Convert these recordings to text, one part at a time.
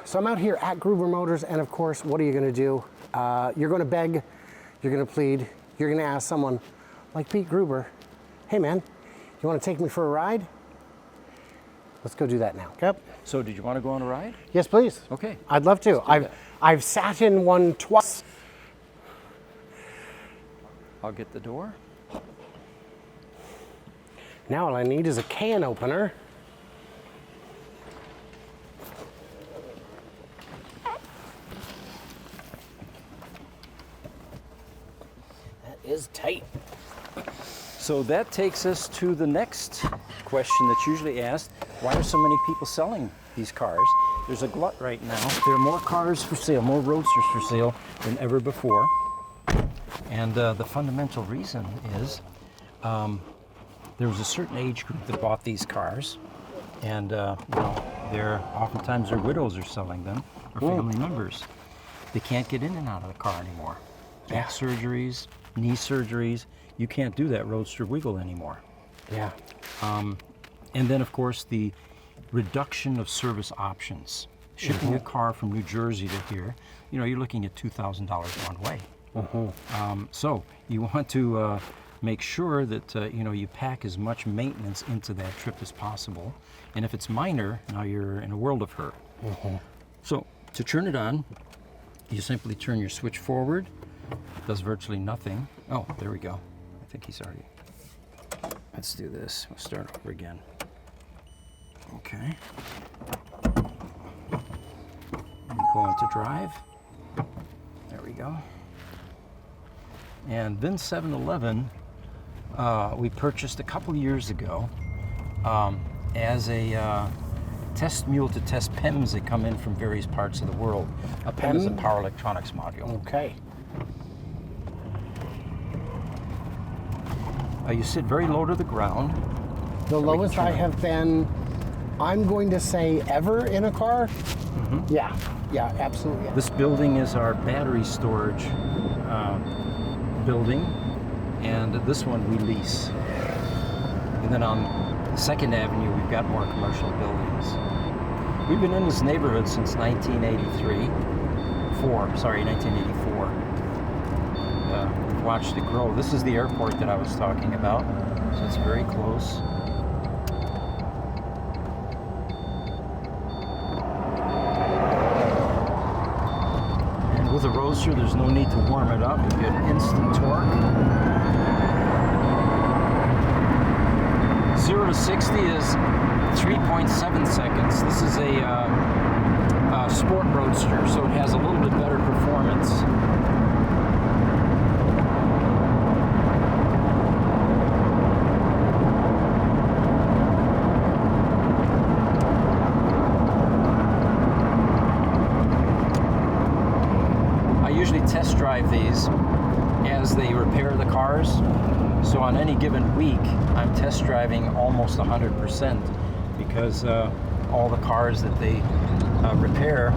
So I'm out here at Gruber Motors, and of course, what are you gonna do? You're gonna beg, you're gonna plead, you're gonna ask someone like Pete Gruber, hey man, you wanna take me for a ride? Let's go do that now. Yep. So did you want to go on a ride? Yes, please. Okay. I'd love to. I've sat in one twice. I'll get the door. Now all I need is a can opener. That is tight. So that takes us to the next question that's usually asked. Why are so many people selling these cars? There's a glut right now. There are more cars for sale, more Roadsters for sale than ever before. And the fundamental reason is there was a certain age group that bought these cars. And oftentimes their widows are selling them, or family members. They can't get in and out of the car anymore. Back surgeries, knee surgeries. You can't do that Roadster wiggle anymore. Yeah. And then, of course, the reduction of service options. Shipping a car from New Jersey to here, you're looking at $2,000 one way. So you want to make sure that you pack as much maintenance into that trip as possible. And if it's minor, now you're in a world of hurt. So to turn it on, you simply turn your switch forward. It does virtually nothing. Oh, there we go. I think he's already. Let's do this. We'll start over again. Okay. And go into drive. There we go. And then 7-Eleven, we purchased a couple years ago as a test mule to test PEMs that come in from various parts of the world. A PEM is a power electronics module. Okay. You sit very low to the ground. The lowest I have been, I'm going to say ever in a car. Yeah, absolutely. Yeah. This building is our battery storage building, and this one we lease. And then on 2nd Avenue, we've got more commercial buildings. We've been in this neighborhood since 1984. We've watched it grow. This is the airport that I was talking about, so it's very close. And with a Roadster, there's no need to warm it up. You get instant torque. 0 to 60 is 3.7 seconds. This is a sport Roadster, so it has a little bit better performance. Test drive these as they repair the cars. So on any given week, I'm test driving almost 100% because all the cars that they repair,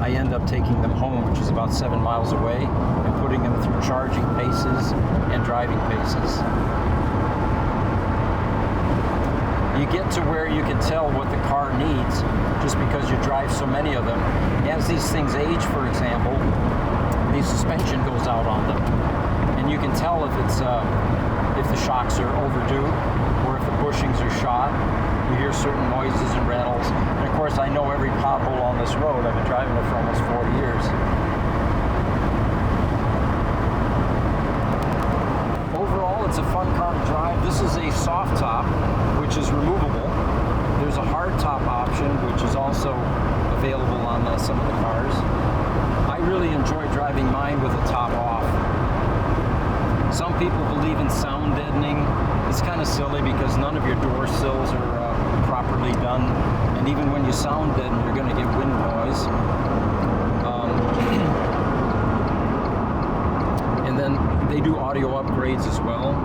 I end up taking them home, which is about 7 miles away, and putting them through charging paces and driving paces. You get to where you can tell what the car needs just because you drive so many of them. As these things age, for example, the suspension goes out on them, and you can tell if the shocks are overdue or if the bushings are shot. You hear certain noises and rattles, and of course I know every pothole on this road. I've been driving it for almost 40 years. Overall, it's a fun car to drive. This is a soft top, which is removable. There's a hard top option, which is also available on some of the cars. I really enjoy driving mine with the top off. Some people believe in sound deadening. It's kind of silly because none of your door sills are properly done, and even when you sound deaden, you're going to get wind noise. And then they do audio upgrades as well.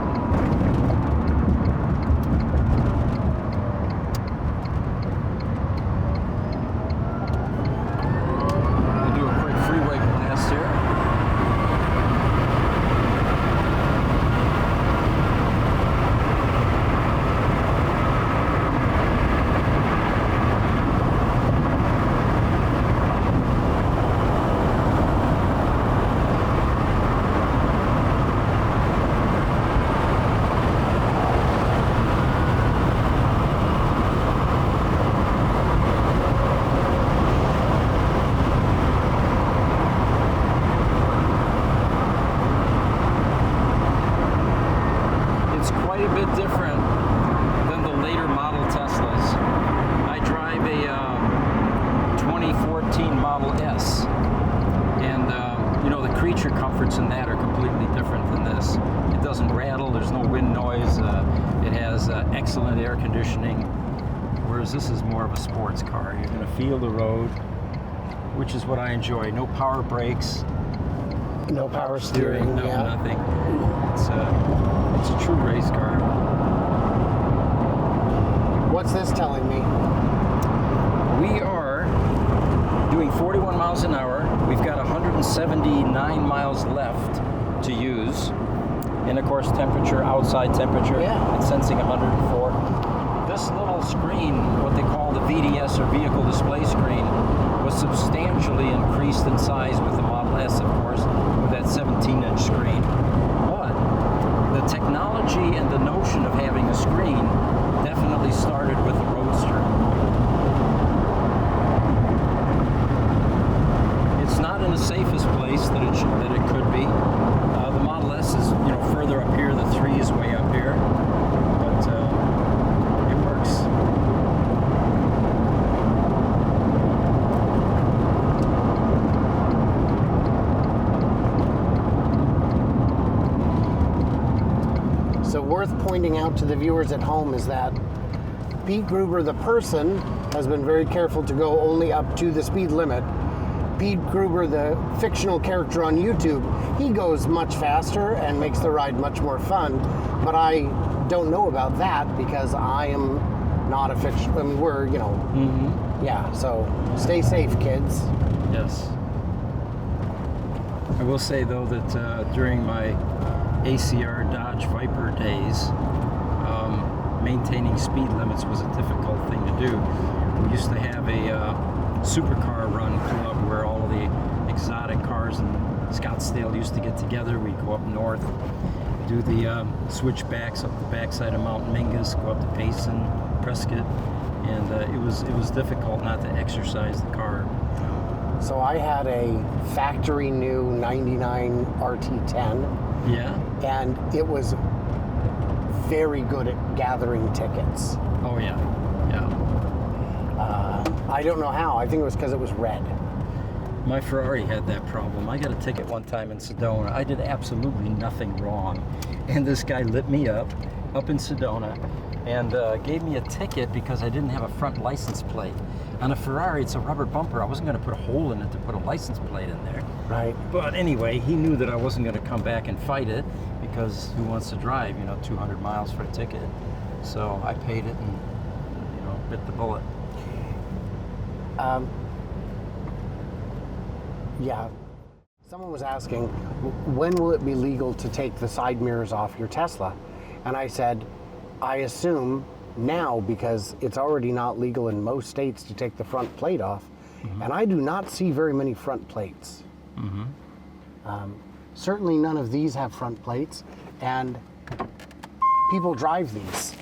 of the air conditioning, whereas this is more of a sports car. You're going to feel the road, which is what I enjoy. No power brakes. No power steering. No, Yeah. nothing. It's a true race car. What's this telling me? We are doing 41 miles an hour. We've got 179 miles left to use. And of course, temperature, outside temperature, Yeah. it's sensing 104. This little screen, what they call the VDS or vehicle display screen, was substantially increased in size with the Model S, of course, with that 17-inch screen. But the technology and the notion of having a screen definitely started with the Roadster. It's not in the safest place that it could be. The Model S is, further up here. The 3 is way up here, but it works. So worth pointing out to the viewers at home is that Pete Gruber, the person, has been very careful to go only up to the speed limit. Pete Gruber, the fictional character on YouTube, he goes much faster and makes the ride much more fun. But I don't know about that because I am not a fiction. I mean, we're, yeah, so stay safe, kids. Yes. I will say, though, that during my ACR Dodge Viper days, maintaining speed limits was a difficult thing to do. We used to have a supercar run club where all of the exotic cars in Scottsdale used to get together. We'd go up north, do the switchbacks up the backside of Mount Mingus, go up to Payson, Prescott, and it was difficult not to exercise the car. So I had a factory new 99 RT10. Yeah? And it was very good at gathering tickets. Oh, yeah. Yeah. I don't know how. I think it was because it was red. My Ferrari had that problem. I got a ticket one time in Sedona. I did absolutely nothing wrong. And this guy lit me up in Sedona, and gave me a ticket because I didn't have a front license plate. On a Ferrari, it's a rubber bumper. I wasn't going to put a hole in it to put a license plate in there. Right. But anyway, he knew that I wasn't going to come back and fight it because who wants to drive, 200 miles for a ticket? So I paid it and, bit the bullet. Yeah. Someone was asking, when will it be legal to take the side mirrors off your Tesla? And I said, I assume now, because it's already not legal in most states to take the front plate off. Mm-hmm. And I do not see very many front plates. Mm-hmm. Certainly none of these have front plates, and people drive these.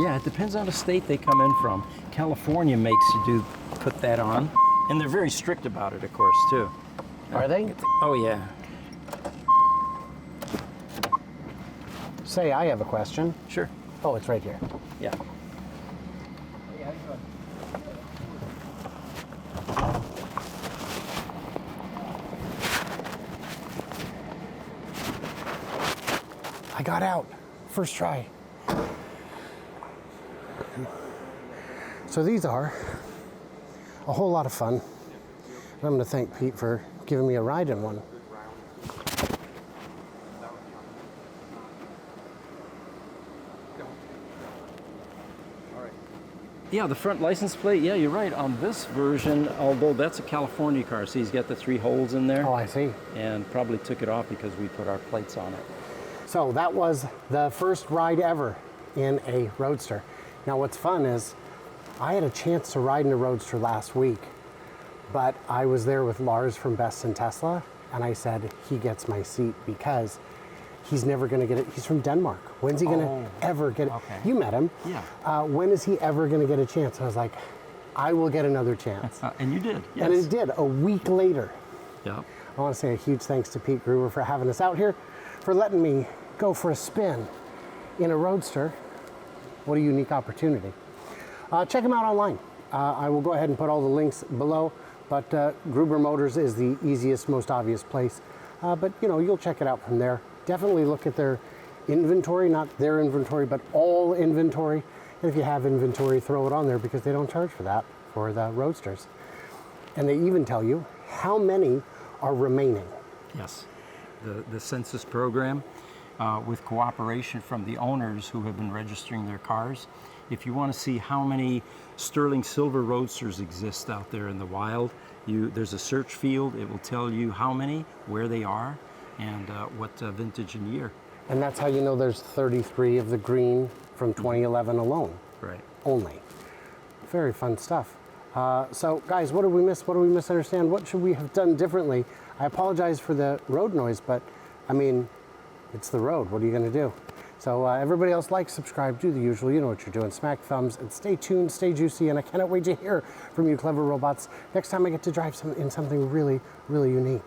Yeah, it depends on the state they come in from. California makes you put that on, and they're very strict about it, of course, too. Are they? Oh, yeah. Say, I have a question. Sure. Oh, it's right here. Yeah. I got out. First try. So these are a whole lot of fun. And I'm going to thank Pete for giving me a ride in one. Yeah, the front license plate, yeah, you're right. On this version, although that's a California car, see, he's got the 3 holes in there. Oh, I see. And probably took it off because we put our plates on it. So that was the first ride ever in a Roadster. Now what's fun is I had a chance to ride in a Roadster last week, but I was there with Lars from Best in Tesla, and I said, he gets my seat because he's never going to get it. He's from Denmark. When's he going to ever get it? Okay. You met him. Yeah. When is he ever going to get a chance? I was like, I will get another chance. And you did, yes. And it did, a week later. Yeah. I want to say a huge thanks to Pete Gruber for having us out here, for letting me go for a spin in a Roadster. What a unique opportunity. Check him out online. I will go ahead and put all the links below, but Gruber Motors is the easiest, most obvious place. But you'll check it out from there. Definitely look at their inventory, not their inventory, but all inventory. And if you have inventory, throw it on there because they don't charge for that for the Roadsters. And they even tell you how many are remaining. Yes, the census program, with cooperation from the owners who have been registering their cars. If you want to see how many sterling silver Roadsters exist out there in the wild, there's a search field. It will tell you how many, where they are, and what vintage and year. And that's how you know there's 33 of the green from 2011 alone. Right. Only. Very fun stuff. So guys, what did we miss? What did we misunderstand? What should we have done differently? I apologize for the road noise, but I mean, it's the road. What are you going to do? So everybody else, like, subscribe, do the usual. You know what you're doing. Smack thumbs and stay tuned, stay juicy, and I cannot wait to hear from you clever robots next time I get to drive in something really, really unique.